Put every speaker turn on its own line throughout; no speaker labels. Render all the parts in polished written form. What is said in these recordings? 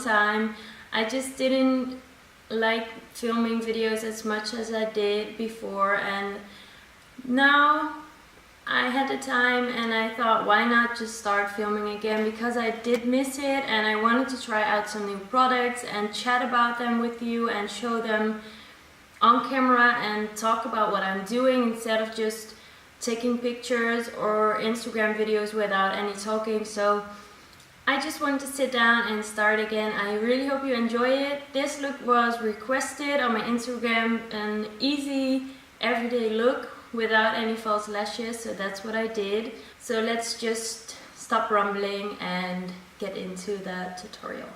time. I just didn't like filming videos as much as I did before, and now I had the time and I thought, why not just start filming again, because I did miss it and I wanted to try out some new products and chat about them with you and show them on camera and talk about what I'm doing instead of just taking pictures or Instagram videos without any talking. So I just wanted to sit down and start again. I really hope you enjoy it. This look was requested on my Instagram, an easy everyday look without any false lashes, so that's what I did. So let's just stop rumbling and get into the tutorial.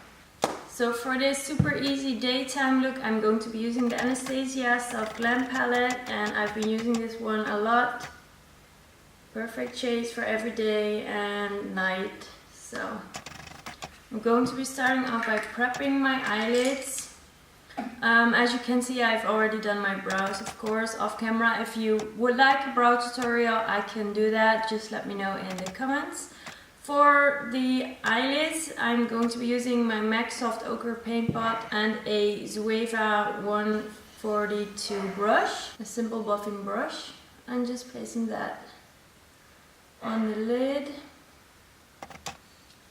So for this super easy daytime look, I'm going to be using the Anastasia Self Glam palette, and I've been using this one a lot. Perfect shades for every day and night. So I'm going to be starting off by prepping my eyelids. As you can see, I've already done my brows, of course, off camera. If you would like a brow tutorial, I can do that. Just let me know in the comments. For the eyelids, I'm going to be using my MAC Soft Ochre paint pot and a Zoeva 142 brush, a simple buffing brush. I'm just placing that on the lid.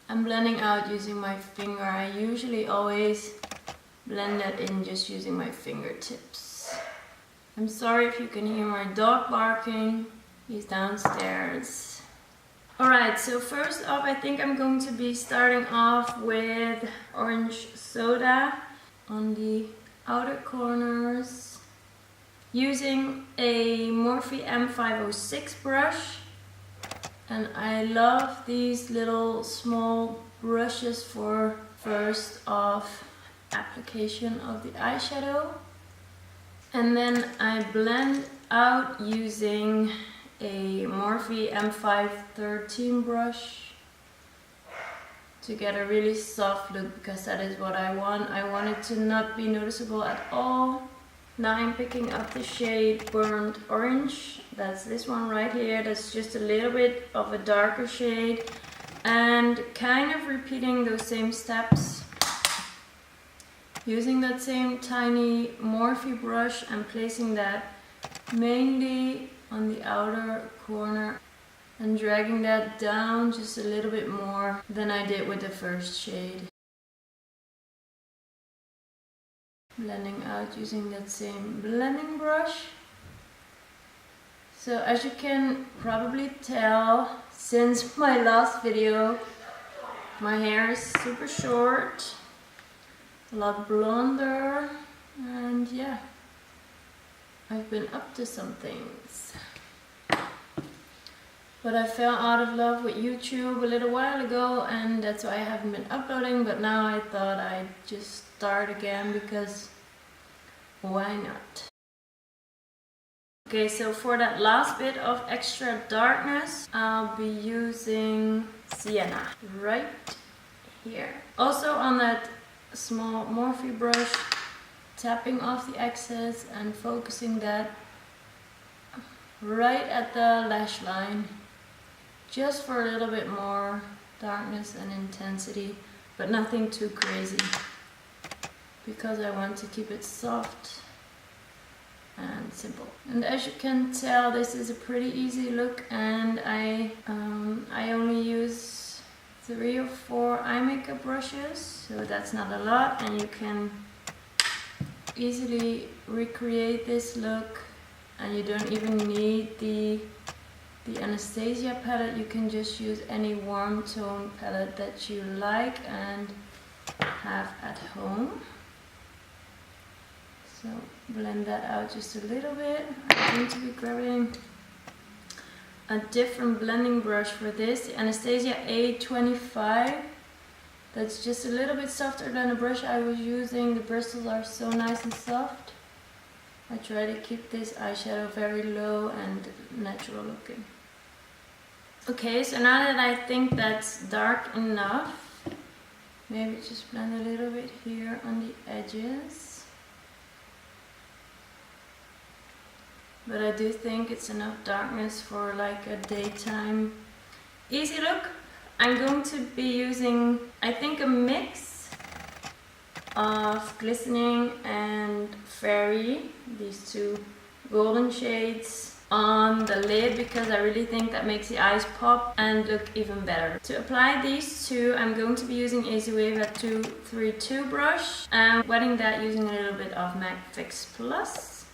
I'm blending out using my finger. I usually always blend that in just using my fingertips. I'm sorry if you can hear my dog barking. He's downstairs. Alright, so first off, I think I'm going to be starting off with orange soda on the outer corners using a Morphe M506 brush. And I love these little small brushes for first off application of the eyeshadow. And then I blend out using a Morphe M513 brush to get a really soft look, because that is what I want. I want it to not be noticeable at all. Now I'm picking up the shade Burnt Orange. That's this one right here. That's just a little bit of a darker shade, and kind of repeating those same steps. Using that same tiny Morphe brush and placing that mainly on the outer corner and dragging that down just a little bit more than I did with the first shade. Blending out using that same blending brush. So as you can probably tell since my last video, my hair is super short, a lot blonder, and yeah, I've been up to some things. But I fell out of love with YouTube a little while ago, and that's why I haven't been uploading, but now I thought I'd just start again, because why not? Okay, so for that last bit of extra darkness, I'll be using Sienna right here. Also on that small Morphe brush, tapping off the excess and focusing that right at the lash line, just for a little bit more darkness and intensity, but nothing too crazy, because I want to keep it soft and simple. And as you can tell, this is a pretty easy look, and I only use 3 or 4 eye makeup brushes, so that's not a lot, and you can easily recreate this look, and you don't even need the Anastasia palette. You can just use any warm tone palette that you like and have at home. So blend that out just a little bit. I'm going to be grabbing a different blending brush for this, the Anastasia A25. That's just a little bit softer than the brush I was using. The bristles are so nice and soft. I try to keep this eyeshadow very low and natural looking. Okay, so now that I think that's dark enough, maybe just blend a little bit here on the edges. But I do think it's enough darkness for like a daytime easy look. I'm going to be using, I think, a mix of Glistening and Fairy, these two golden shades, on the lid because I really think that makes the eyes pop and look even better. To apply these two, I'm going to be using a Zoeva 232 brush and wetting that using a little bit of MAC Fix Plus.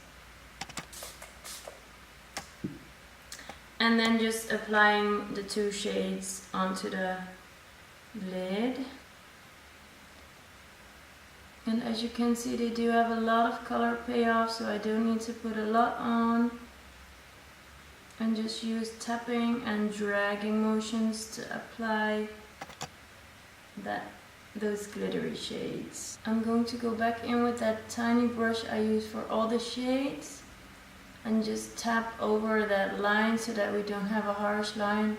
And then just applying the two shades onto the lid. And as you can see, they do have a lot of color payoff, so I don't need to put a lot on. And just use tapping and dragging motions to apply those glittery shades. I'm going to go back in with that tiny brush I use for all the shades and just tap over that line so that we don't have a harsh line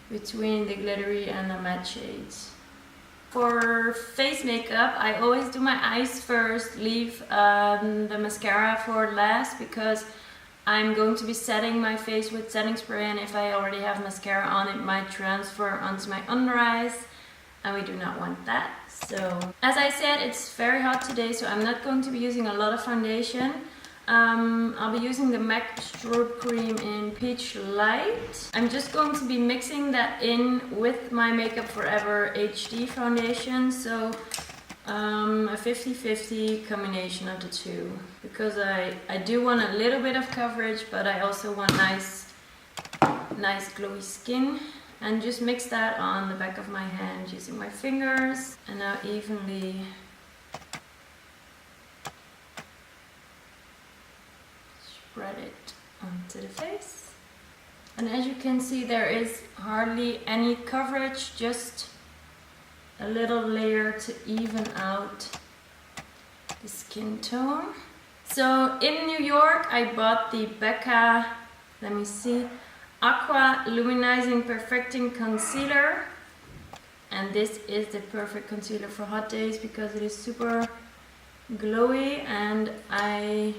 between the glittery and the matte shades. For face makeup, I always do my eyes first, leave the mascara for last because I'm going to be setting my face with setting spray, and if I already have mascara on, it might transfer onto my under eyes, and we do not want that. So, as I said, it's very hot today, so I'm not going to be using a lot of foundation. I'll be using the MAC Strobe Cream in Peach Light. I'm just going to be mixing that in with my Makeup Forever HD foundation, so a 50-50 combination of the two, because I do want a little bit of coverage, but I also want nice glowy skin. And just mix that on the back of my hand using my fingers, and now evenly spread it onto the face. And as you can see, there is hardly any coverage, just a little layer to even out the skin tone. So in New York, I bought the Becca, let me see, Aqua Luminizing Perfecting Concealer. And this is the perfect concealer for hot days because it is super glowy, and I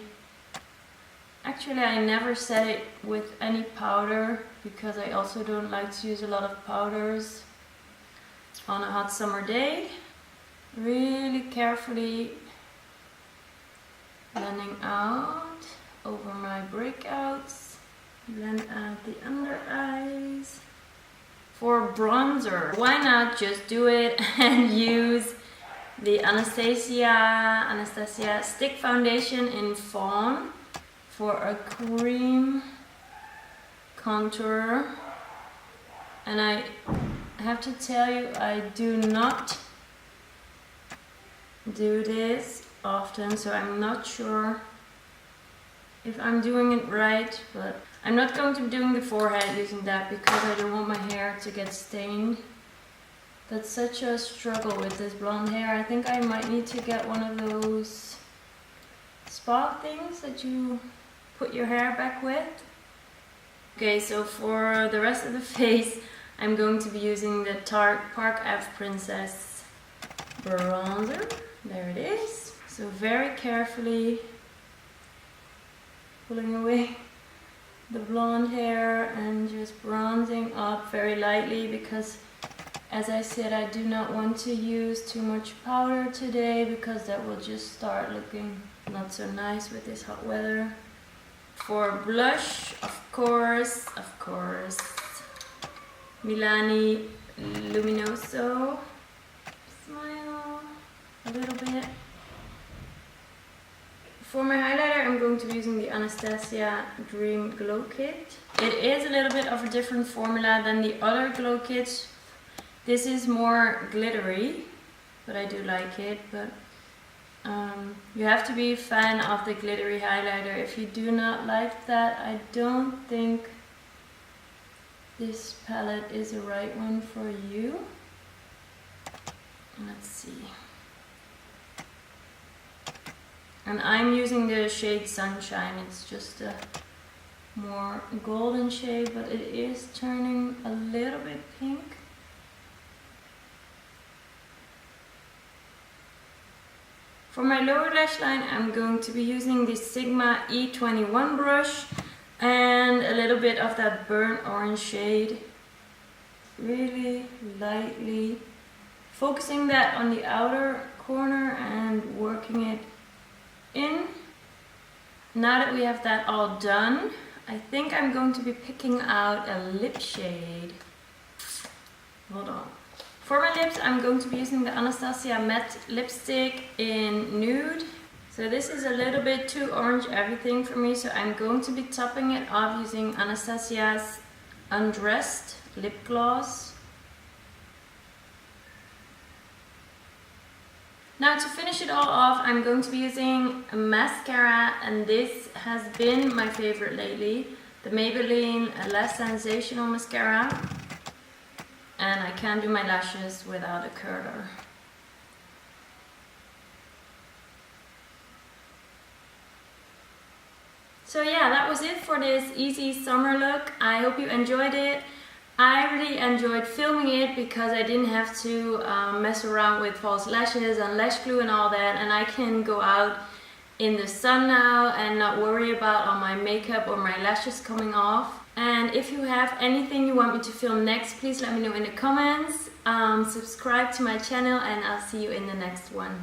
never set it with any powder because I also don't like to use a lot of powders on a hot summer day. Really carefully blending out over my breakouts, blend out the under eyes. For bronzer, why not just do it and use the Anastasia Stick Foundation in Fawn for a cream contour. And I have to tell you, I do not do this often, so I'm not sure if I'm doing it right, but I'm not going to be doing the forehead using that because I don't want my hair to get stained. That's such a struggle with this blonde hair. I think I might need to get one of those spa things that you put your hair back with. Okay, so for the rest of the face, I'm going to be using the Tarte Park Ave Princess bronzer. There it is. So very carefully pulling away the blonde hair and just bronzing up very lightly because, as I said, I do not want to use too much powder today because that will just start looking not so nice with this hot weather. For blush, of course, Milani Luminoso. Smile a little bit. For my highlighter, I'm going to be using the Anastasia Dream Glow Kit. It is a little bit of a different formula than the other glow kits. This is more glittery, but I do like it. But you have to be a fan of the glittery highlighter. If you do not like that, I don't think this palette is the right one for you. Let's see. And I'm using the shade Sunshine. It's just a more golden shade, but it is turning a little bit pink. For my lower lash line, I'm going to be using the Sigma E21 brush and a little bit of that burnt orange shade. Really lightly focusing that on the outer corner and working it in. Now that we have that all done, I think I'm going to be picking out a lip shade. Hold on. For my lips, I'm going to be using the Anastasia Matte Lipstick in Nude. So this is a little bit too orange everything for me, so I'm going to be topping it off using Anastasia's Undressed lip gloss. Now to finish it all off, I'm going to be using a mascara, and this has been my favorite lately, the Maybelline Lash Sensational mascara. And I can't do my lashes without a curler. So yeah, that was it for this easy summer look. I hope you enjoyed it. I really enjoyed filming it because I didn't have to mess around with false lashes and lash glue and all that, and I can go out in the sun now and not worry about all my makeup or my lashes coming off. And if you have anything you want me to film next, please let me know in the comments. Subscribe to my channel, and I'll see you in the next one.